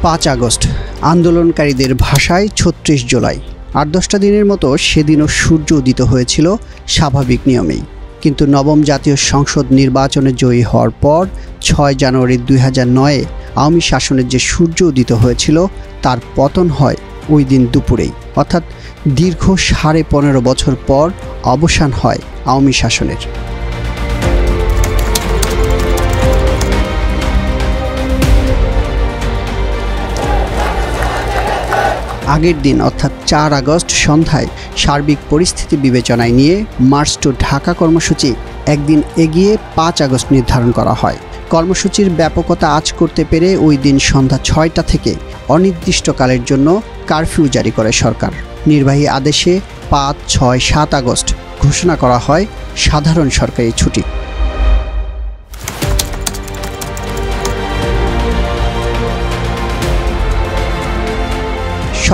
5 August আন্দোলনকারীদের ভাষায় ৩৬ জুলাই। ৮-১০টা দিনের মতো সেদিনও সূর্য উদিত হয়েছিল স্বাভাবিক নিয়মেই। কিন্তু নবম জাতীয় সংসদ নির্বাচনে জয়ী হওয়ার পর ৬ জানুয়ারি ২০০৯-এ আওয়ামী শাসনের যে সূর্য উদিত হয়েছিল তার পতন হয় ওই দিন দুপুরেই, অর্থাৎ দীর্ঘ ১৫.৫ বছর পর অবসান হয় আওয়ামী শাসনের। আগের দিন অর্থাৎ ৪ আগস্ট সন্ধ্যায় সার্বিক পরিস্থিতি বিবেচনায় নিয়ে মার্চ টু ঢাকা কর্মসূচি একদিন এগিয়ে ৫ আগস্ট নির্ধারণ করা হয়। কর্মসূচির ব্যাপকতা আঁচ করতে পেরে ওই দিন সন্ধ্যা ৬টা থেকে অনির্দিষ্টকালের জন্য কারফিউ জারি করে সরকার। নির্বাহী আদেশে ৫, ৬, ৭ আগস্ট ঘোষণা করা হয় সাধারণ সরকারি ছুটি।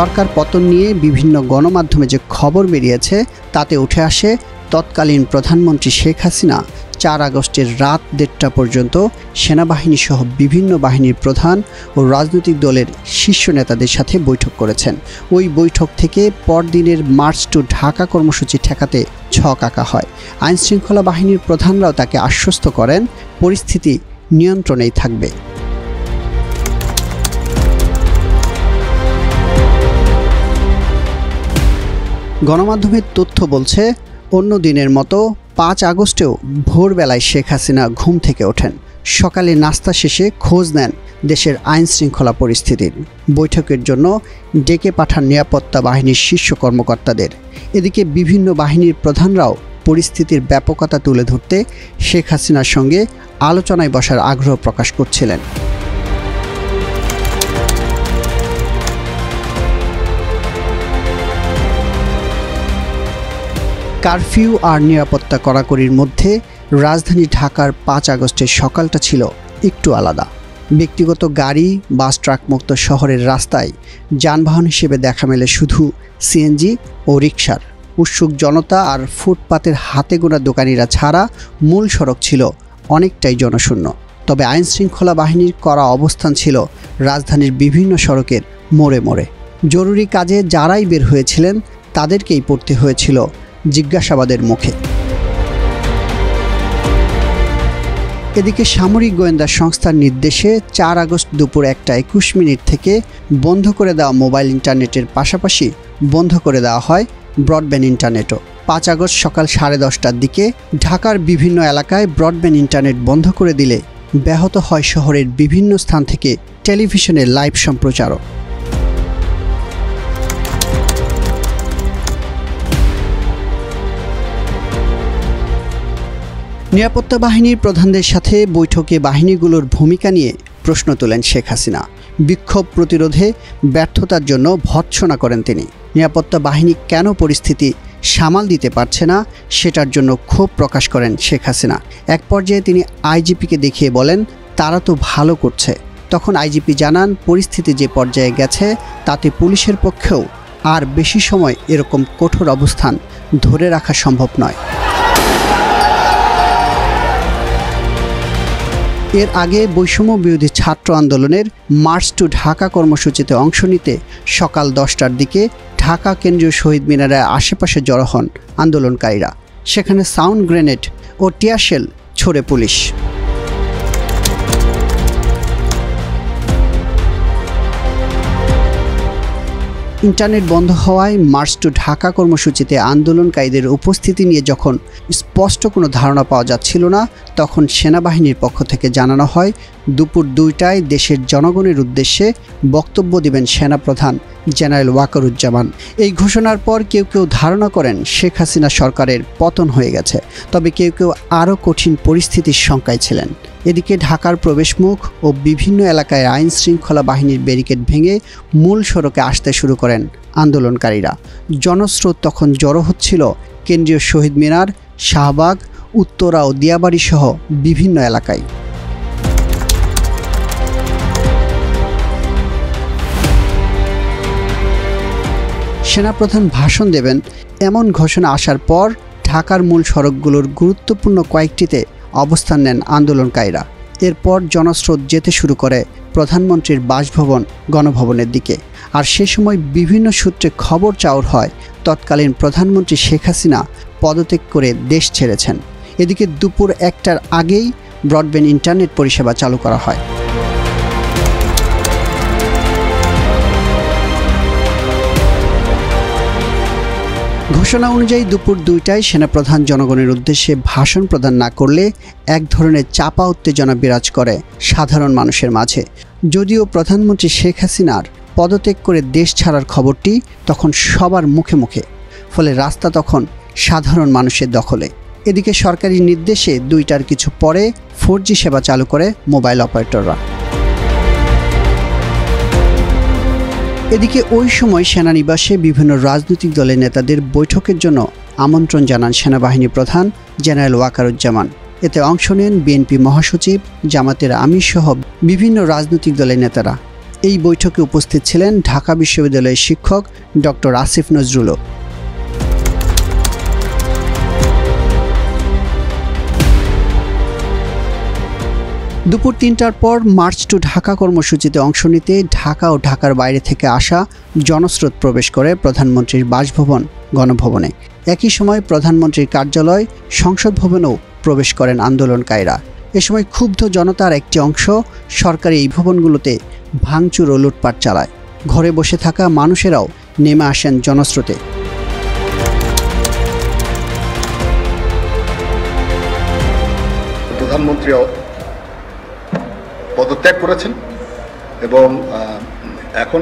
সরকার পতন নিয়ে বিভিন্ন গণমাধ্যমে যে খবর বেরিয়েছে তাতে উঠে আসে তৎকালীন প্রধানমন্ত্রী শেখ হাসিনা ৪ আগস্টের রাত ১:৩০ পর্যন্ত সেনাবাহিনী সহ বিভিন্ন বাহিনীর প্রধান ও রাজনৈতিক দলের শীর্ষ নেতাদের সাথে বৈঠক করেছেন। ওই বৈঠক থেকে পরদিনের মার্চ টু ঢাকা কর্মসূচি ঠেকাতে ছক আঁকা হয়। আইনশৃঙ্খলা বাহিনীর প্রধানরাও তাকে আশ্বস্ত করেন পরিস্থিতি নিয়ন্ত্রণেই থাকবে। গণমাধ্যমের তথ্য বলছে অন্য দিনের মতো ৫ আগস্টেও ভোরবেলায় শেখ হাসিনা ঘুম থেকে ওঠেন। সকালে নাস্তা শেষে খোঁজ নেন দেশের আইনশৃঙ্খলা পরিস্থিতির। বৈঠকের জন্য ডেকে পাঠান নিরাপত্তা বাহিনীর শীর্ষ কর্মকর্তাদের। এদিকে বিভিন্ন বাহিনীর প্রধানরাও পরিস্থিতির ব্যাপকতা তুলে ধরতে শেখ হাসিনার সঙ্গে আলোচনায় বসার আগ্রহ প্রকাশ করছিলেন। কারফিউ আর নিরাপত্তা কড়াকড়ির মধ্যে রাজধানী ঢাকার ৫ আগস্টের সকালটা ছিল একটু আলাদা। ব্যক্তিগত গাড়ি, বাস, ট্রাক মুক্ত শহরের রাস্তায় যানবাহন হিসেবে দেখা মেলে শুধু সিএনজি ও রিকশার। উৎসুক জনতা আর ফুটপাতের হাতে গোনা দোকানিরা ছাড়া মূল সড়ক ছিল অনেকটাই জনশূন্য। তবে আইনশৃঙ্খলা বাহিনীর কড়া অবস্থান ছিল রাজধানীর বিভিন্ন সড়কের মোড়ে মোড়ে। জরুরি কাজে যারাই বের হয়েছিলেন তাদেরকেই পড়তে হয়েছিল জিজ্ঞাসাবাদের মুখে। এদিকে সামরিক গোয়েন্দা সংস্থার নির্দেশে ৪ আগস্ট দুপুর ১:২১ থেকে বন্ধ করে দেওয়া মোবাইল ইন্টারনেটের পাশাপাশি বন্ধ করে দেওয়া হয় ব্রডব্যান্ড ইন্টারনেটও। ৫ আগস্ট সকাল ১০:৩০টার দিকে ঢাকার বিভিন্ন এলাকায় ব্রডব্যান্ড ইন্টারনেট বন্ধ করে দিলে ব্যাহত হয় শহরের বিভিন্ন স্থান থেকে টেলিভিশনের লাইভ সম্প্রচারও। নিরাপত্তা বাহিনীর প্রধানদের সাথে বৈঠকে বাহিনীগুলোর ভূমিকা নিয়ে প্রশ্ন তোলেন শেখ হাসিনা। বিক্ষোভ প্রতিরোধে ব্যর্থতার জন্য ভর্ৎসনা করেন তিনি। নিরাপত্তা বাহিনী কেন পরিস্থিতি সামাল দিতে পারছে না সেটার জন্য ক্ষোভ প্রকাশ করেন শেখ হাসিনা। এক পর্যায়ে তিনি আইজিপিকে দেখিয়ে বলেন, তারা তো ভালো করছে। তখন আইজিপি জানান, পরিস্থিতি যে পর্যায়ে গেছে তাতে পুলিশের পক্ষেও আর বেশি সময় এরকম কঠোর অবস্থান ধরে রাখা সম্ভব নয়। এর আগে বৈষম্য বিরোধী ছাত্র আন্দোলনের মার্চ টু ঢাকা কর্মসূচিতে অংশ নিতে সকাল ১০টার দিকে ঢাকা কেন্দ্রীয় শহীদ মিনারের আশেপাশে জড়ো হন আন্দোলনকারীরা। সেখানে সাউন্ড গ্রেনেড ও টিয়ারশেল ছোড়ে পুলিশ। ইন্টারনেট বন্ধ হওয়ায় মার্চ টু ঢাকা কর্মসূচিতে আন্দোলনকারীদের উপস্থিতি নিয়ে যখন স্পষ্ট কোনো ধারণা পাওয়া যাচ্ছিল না, তখন সেনাবাহিনীর পক্ষ থেকে জানানো হয় দুপুর ২টায় দেশের জনগণের উদ্দেশ্যে বক্তব্য দেবেন সেনাপ্রধান জেনারেল ওয়াকারুজ্জামান। এই ঘোষণার পর কেউ কেউ ধারণা করেন শেখ হাসিনা সরকারের পতন হয়ে গেছে, তবে কেউ কেউ আরও কঠিন পরিস্থিতির শঙ্কায় ছিলেন। এদিকে ঢাকার প্রবেশমুখ ও বিভিন্ন এলাকায় আইন শৃঙ্খলা বাহিনীর ব্যারিকেড ভেঙে মূল সড়কে আসতে শুরু করেন আন্দোলনকারীরা। জনস্রোত তখন জড়ো হচ্ছিল কেন্দ্রীয় শহীদ মিনার, শাহবাগ, উত্তরা ও দিয়াবাড়ি সহ বিভিন্ন এলাকায়। সেনাপ্রধান ভাষণ দেবেন এমন ঘোষণা আসার পর ঢাকার মূল সড়কগুলোর গুরুত্বপূর্ণ কয়েকটিতে অবস্থান নেন আন্দোলনকারীরা। এরপর জনস্রোত যেতে শুরু করে প্রধানমন্ত্রীর বাসভবন গণভবনের দিকে। আর সে সময় বিভিন্ন সূত্রে খবর চাউর হয় তৎকালীন প্রধানমন্ত্রী শেখ হাসিনা পদত্যাগ করে দেশ ছেড়েছেন। এদিকে দুপুর 1টার আগেই ব্রডব্যান্ড ইন্টারনেট পরিষেবা চালু করা হয়। ঘোষণা অনুযায়ী দুপুর 2টায় সেনাপ্রধান জনগণের উদ্দেশ্যে ভাষণ প্রদান না করলে এক ধরনের চাপা উত্তেজনা বিরাজ করে সাধারণ মানুষের মাঝে। যদিও প্রধানমন্ত্রী শেখ হাসিনার পদত্যাগ করে দেশ ছাড়ার খবরটি তখন সবার মুখে মুখে, ফলে রাস্তা তখন সাধারণ মানুষের দখলে। এদিকে সরকারি নির্দেশে 2টার কিছু পরে 4G সেবা চালু করে মোবাইল অপারেটররা। এদিকে ওই সময় সেনানিবাসে বিভিন্ন রাজনৈতিক দলের নেতাদের বৈঠকের জন্য আমন্ত্রণ জানান সেনাবাহিনী প্রধান জেনারেল ওয়াকারুজ্জামান। এতে অংশ নেন বিএনপি মহাসচিব, জামাতের আমির সহ বিভিন্ন রাজনৈতিক দলের নেতারা। এই বৈঠকে উপস্থিত ছিলেন ঢাকা বিশ্ববিদ্যালয়ের শিক্ষক ডক্টর আসিফ নজরুলও। দুপুর 3টার পর মার্চ টু ঢাকা কর্মসূচিতে অংশ নিতে ঢাকা ও ঢাকার বাইরে থেকে আসা জনস্রোত প্রবেশ করে প্রধানমন্ত্রীর বাসভবন গণভবনে। একই সময় প্রধানমন্ত্রীর কার্যালয়, সংসদ ভবনেও প্রবেশ করেন আন্দোলনকারীরা। এ সময় ক্ষুব্ধ জনতার একটি অংশ সরকারি এই ভবনগুলোতে ভাঙচুর ও লুটপাট চালায়। ঘরে বসে থাকা মানুষেরাও নেমে আসেন জনস্রোতে। প্রধানমন্ত্রী পদত্যাগ করেছেন এবং এখন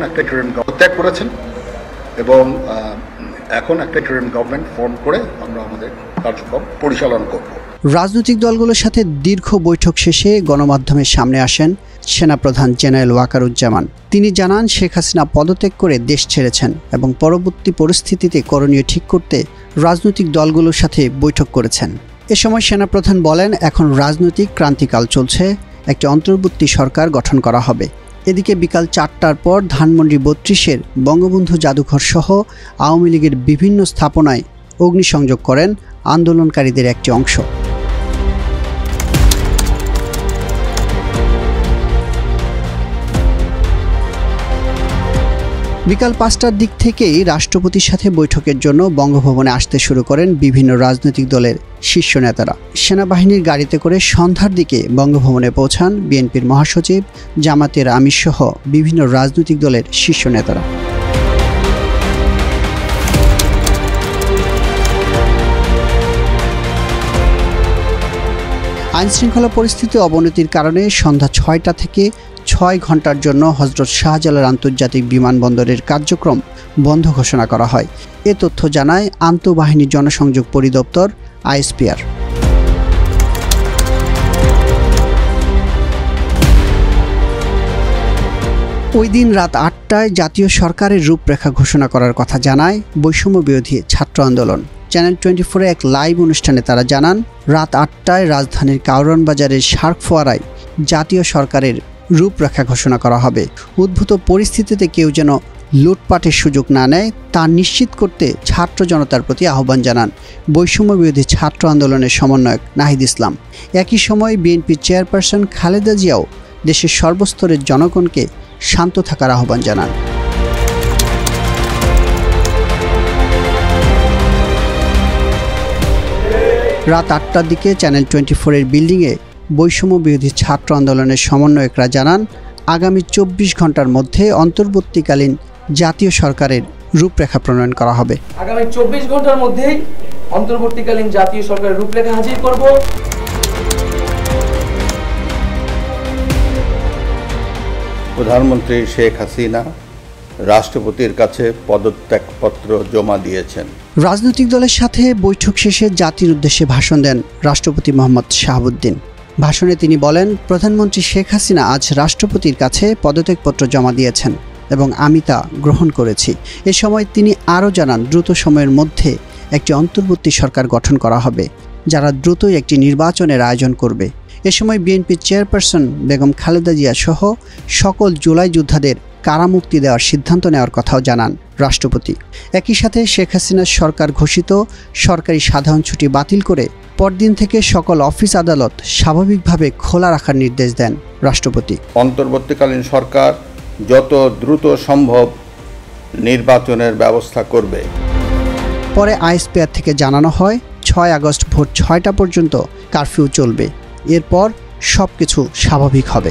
একটা ইন্টারিম গভর্নমেন্ট ফর্ম করে আমরা আমাদের কার্যক্রম পরিচালনা করব। রাজনৈতিক দলগুলোর সাথে দীর্ঘ বৈঠক শেষে গণমাধ্যমের সামনে আসেন সেনাপ্রধান জেনারেল ওয়াকারুজ্জামান। তিনি জানান শেখ হাসিনা পদত্যাগ করে দেশ ছেড়েছেন এবং পরবর্তী পরিস্থিতিতে করণীয় ঠিক করতে রাজনৈতিক দলগুলোর সাথে বৈঠক করেছেন। এ সময় সেনাপ্রধান বলেন, এখন রাজনৈতিক ক্রান্তিকাল চলছে, একটি অন্তর্বর্তী সরকার গঠন করা হবে। এদিকে বিকাল 4টার পর ধানমন্ডি 32-এর বঙ্গবন্ধু জাদুঘর সহ আওয়ামী লীগের বিভিন্ন স্থাপনায় অগ্নিসংযোগ করেন আন্দোলনকারীদের একটি অংশ। বিকাল 5টার দিক থেকেই রাষ্ট্রপতির সাথে বৈঠকের জন্য বঙ্গভবনে আসতে শুরু করেন বিভিন্ন রাজনৈতিক দলের শীর্ষ নেতারা। সেনাবাহিনীর গাড়িতে করে সন্ধ্যার দিকে বঙ্গভবনে পৌঁছান বিএনপির মহাসচিব, জামাতের আমির সহ বিভিন্ন রাজনৈতিক দলের শীর্ষ নেতারা। আইনশৃঙ্খলা পরিস্থিতি অবনতির কারণে সন্ধ্যা 6টা থেকে 6 ঘন্টার জন্য হযরত শাহজালাল আন্তর্জাতিক বিমানবন্দরের কার্যক্রম বন্ধ ঘোষণা করা হয়। এ তথ্য জানায় আন্তঃবাহিনী জনসংযোগ পরিদপ্তর আইএসপিআর। ওই দিন রাত 8টায় জাতীয় সরকারের রূপরেখা ঘোষণা করার কথা জানায় বৈষম্য বিরোধী ছাত্র আন্দোলন। চ্যানেল 24-এ এক লাইভ অনুষ্ঠানে তারা জানান, রাত 8টায় রাজধানীর কারওয়ান বাজারের শার্ক ফোয়ারায় জাতীয় সরকারের রূপরেখা ঘোষণা করা হবে। উদ্ভূত পরিস্থিতিতে কেউ যেন লুটপাটের সুযোগ না নেয় তা নিশ্চিত করতে ছাত্র জনতার প্রতি আহ্বান জানান বৈষম্য বিরোধী ছাত্র আন্দোলনের সমন্বয়ক নাহিদ ইসলাম। একই সময় বিএনপি চেয়ারপারসন খালেদা জিয়াও দেশের সর্বস্তরের জনগণকে শান্ত থাকার আহ্বান জানান। রাত 8টার দিকে চ্যানেল 24-এর বিল্ডিংয়ে বৈষম্য বিরোধী ছাত্র আন্দোলনের সমন্বয়করা জানান, আগামী 24 ঘন্টার মধ্যে অন্তর্বর্তীকালীন জাতীয় সরকারের রূপরেখা প্রণয়ন করা হবে। আগামী 24 ঘন্টার মধ্যেই অন্তর্বর্তীকালীন জাতীয় সরকারের রূপরেখা হাজির করব। প্রধানমন্ত্রী শেখ হাসিনা রাষ্ট্রপতির কাছে পদত্যাগপত্র জমা দিয়েছেন। রাজনৈতিক দলের সাথে বৈঠক শেষে জাতির উদ্দেশ্যে ভাষণ দেন রাষ্ট্রপতি মোহাম্মদ শাহাবুদ্দিন। ভাষণে তিনি বলেন, প্রধানমন্ত্রী শেখ হাসিনা আজ রাষ্ট্রপতির কাছে পদত্যাগপত্র জমা দিয়েছেন এবং আমি তা গ্রহণ করেছি। এ সময় তিনি আরও জানান, দ্রুত সময়ের মধ্যে একটি অন্তর্বর্তী সরকার গঠন করা হবে, যারা দ্রুতই একটি নির্বাচনের আয়োজন করবে। এ সময় বিএনপির চেয়ারপারসন বেগম খালেদা জিয়া সহ সকল জুলাই যোদ্ধাদের কারামুক্তি দেওয়ার সিদ্ধান্ত নেওয়ার কথাও জানান রাষ্ট্রপতি। একই সাথে শেখ হাসিনার সরকার ঘোষিত সরকারি সাধারণ ছুটি বাতিল করে পরদিন থেকে সকল অফিস আদালত স্বাভাবিকভাবে খোলা রাখার নির্দেশ দেন রাষ্ট্রপতি। অন্তর্বর্তীকালীন সরকার যত দ্রুত সম্ভব নির্বাচনের ব্যবস্থা করবে। পরে আইএসপিআর থেকে জানানো হয় 6 আগস্ট ভোর 6টা পর্যন্ত কারফিউ চলবে। এরপর সবকিছু স্বাভাবিক হবে।